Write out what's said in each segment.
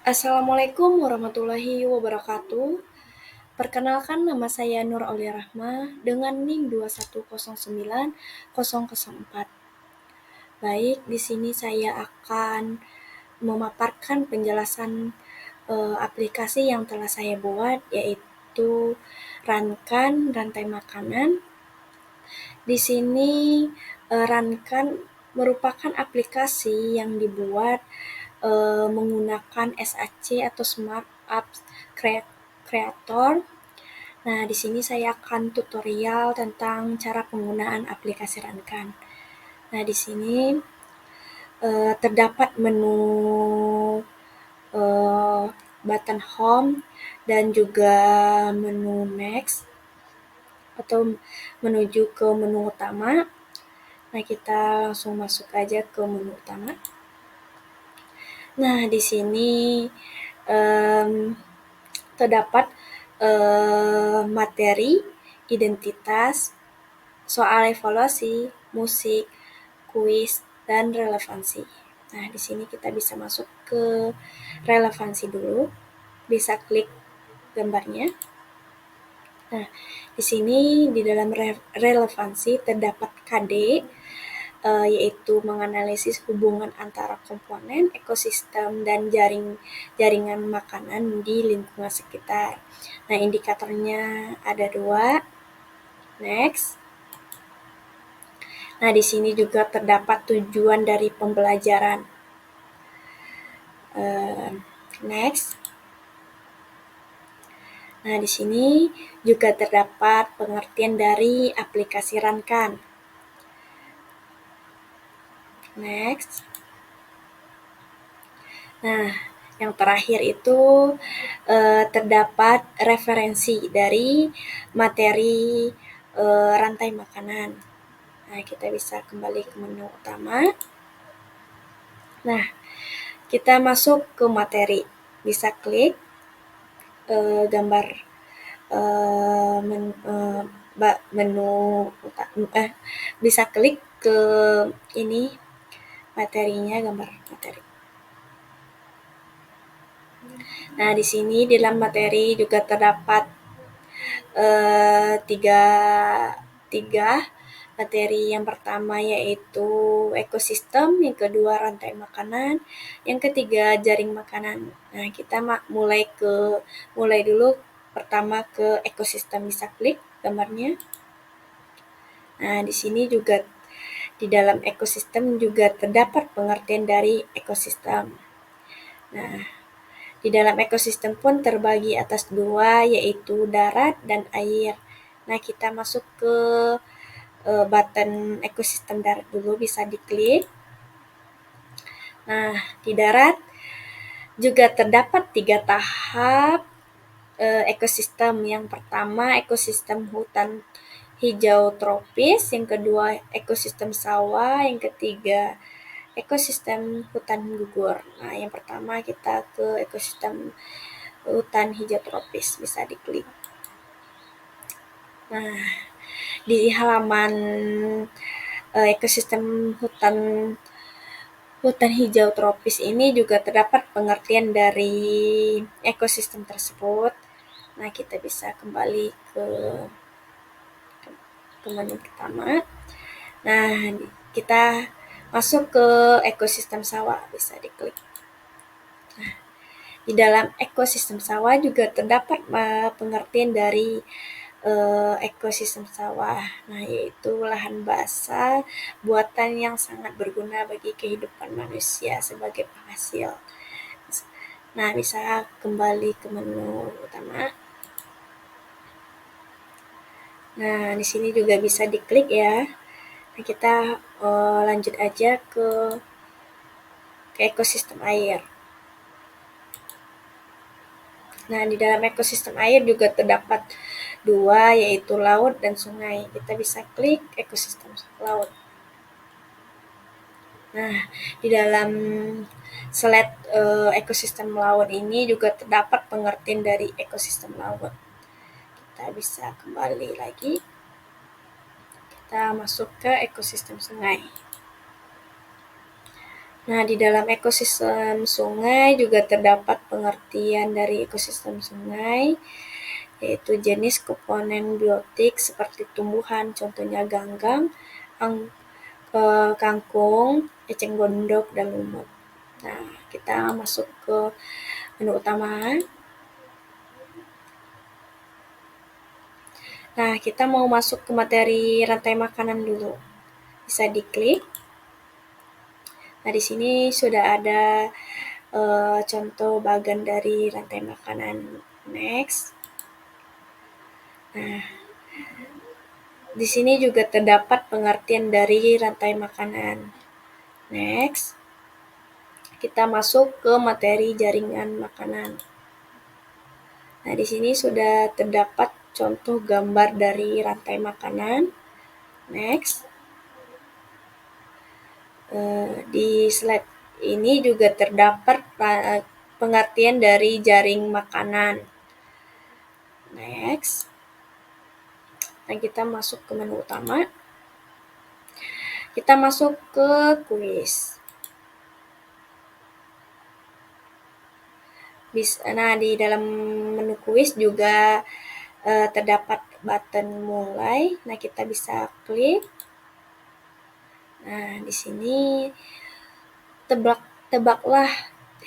Assalamualaikum warahmatullahi wabarakatuh. Perkenalkan nama saya Nur Aulia Rahma dengan NIM 2109004. Baik, di sini saya akan memaparkan penjelasan aplikasi yang telah saya buat, yaitu Rankan rantai makanan. Di sini Rankan merupakan aplikasi yang dibuat menggunakan SAC atau Smart Apps Creator. Nah, di sini saya akan tutorial tentang cara penggunaan aplikasi Rankan. Nah, di sini terdapat menu button home dan juga menu next atau menuju ke menu utama. Nah, kita langsung masuk aja ke menu utama. Nah, di sini terdapat materi, identitas, soal evaluasi, musik, kuis, dan relevansi. Nah, di sini kita bisa masuk ke relevansi dulu. Bisa klik gambarnya. Nah, di sini di dalam relevansi terdapat KD, yaitu menganalisis hubungan antara komponen, ekosistem, dan jaringan makanan di lingkungan sekitar. Nah, indikatornya ada 2. Next. Nah, di sini juga terdapat tujuan dari pembelajaran. Next. Nah, di sini juga terdapat pengertian dari aplikasi Rankan. Next. Nah, yang terakhir itu terdapat referensi dari materi rantai makanan. Nah, kita bisa kembali ke menu utama. Nah, kita masuk ke materi. Bisa klik gambar menu bisa klik ke ini materinya, gambar materi. Nah, di sini di dalam materi juga terdapat tiga materi. Yang pertama yaitu ekosistem, yang kedua rantai makanan, yang ketiga jaring makanan. Nah, kita mulai dulu pertama ke ekosistem. Bisa klik gambarnya. Nah, di sini juga di dalam ekosistem juga terdapat pengertian dari ekosistem. Nah, di dalam ekosistem pun terbagi atas 2, yaitu darat dan air. Nah, kita masuk ke button ekosistem darat dulu, bisa diklik. Nah, di darat juga terdapat 3 tahap ekosistem. Yang pertama, ekosistem hutan hijau tropis, yang kedua ekosistem sawah, yang ketiga ekosistem hutan gugur. Nah, yang pertama kita ke ekosistem hutan hijau tropis, bisa diklik. Nah, di halaman ekosistem hutan hijau tropis ini juga terdapat pengertian dari ekosistem tersebut. Nah, kita bisa kembali ke menu pertama. Nah, kita masuk ke ekosistem sawah, bisa diklik. Nah, di dalam ekosistem sawah juga terdapat pengertian dari ekosistem sawah. Nah, yaitu lahan basah buatan yang sangat berguna bagi kehidupan manusia sebagai penghasil. Nah, bisa kembali ke menu utama. Nah, di sini juga bisa diklik ya. Nah, kita lanjut aja ke ekosistem air. Nah, di dalam ekosistem air juga terdapat 2, yaitu laut dan sungai. Kita bisa klik ekosistem laut. Nah, di dalam slide ekosistem laut ini juga terdapat pengertian dari ekosistem laut. Kita bisa kembali lagi. Kita masuk ke ekosistem sungai. Nah, di dalam ekosistem sungai juga terdapat pengertian dari ekosistem sungai, yaitu jenis komponen biotik seperti tumbuhan, contohnya ganggang, kangkung, eceng gondok, dan lumut. Nah, kita masuk ke menu utama. Nah, kita mau masuk ke materi rantai makanan dulu. Bisa diklik. Nah, di sini sudah ada contoh bagian dari rantai makanan. Next. Nah, di sini juga terdapat pengertian dari rantai makanan. Next. Kita masuk ke materi jaringan makanan. Nah, di sini sudah terdapat contoh gambar dari rantai makanan. Next. Di slide ini juga terdapat pengertian dari jaring makanan. Next. Nah, kita masuk ke menu utama. Kita masuk ke kuis. Nah, di dalam menu kuis juga terdapat button mulai. Nah, kita bisa klik. Nah, di sini tebaklah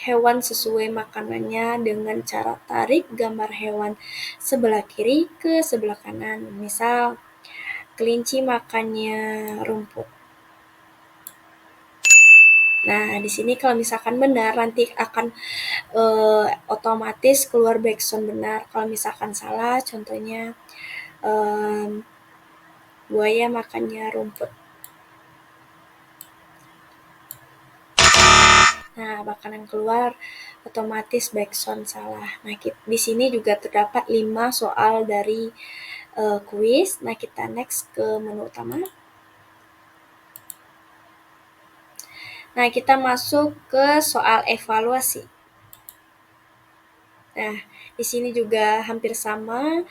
hewan sesuai makanannya dengan cara tarik gambar hewan sebelah kiri ke sebelah kanan. Misal, kelinci makannya rumput. Nah, di sini kalau misalkan benar, nanti akan otomatis keluar background benar. Kalau misalkan salah, contohnya buaya makannya rumput. Nah, bakalan keluar otomatis background salah. Nah, di sini juga terdapat 5 soal dari kuis. Nah, kita next ke menu utama. Nah, kita masuk ke soal evaluasi. Nah, di sini juga hampir sama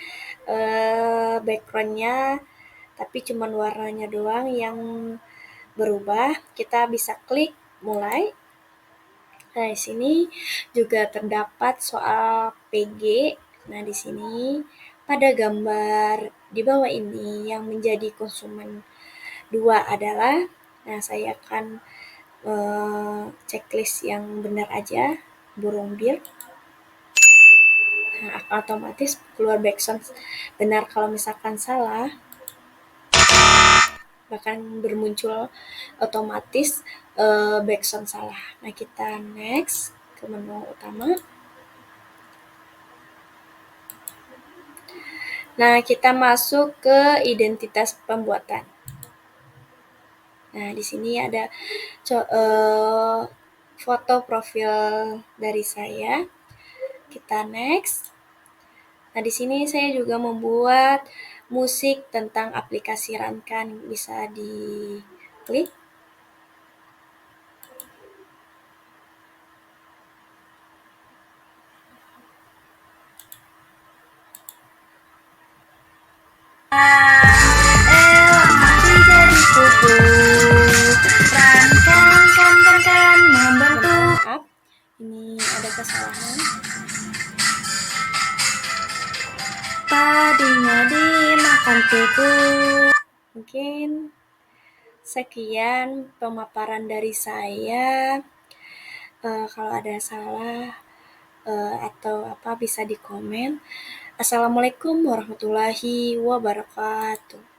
backgroundnya, tapi cuman warnanya doang yang berubah. Kita bisa klik mulai. Nah, di sini juga terdapat soal PG. Nah, di sini pada gambar di bawah ini yang menjadi konsumen 2 adalah, nah saya akan checklist yang benar aja, burung bir. Nah, otomatis keluar background benar. Kalau misalkan salah, bahkan bermuncul otomatis background salah. Nah, kita next ke menu utama. Nah, kita masuk ke identitas pembuatan. Nah, di sini ada foto profil dari saya. Kita next. Nah, di sini saya juga membuat musik tentang aplikasi Rankan. Bisa diklik. Maaf, ini ada kesalahan. Padinya dimakan tikus. Mungkin sekian pemaparan dari saya. Kalau ada salah atau apa bisa dikomen. Assalamualaikum warahmatullahi wabarakatuh.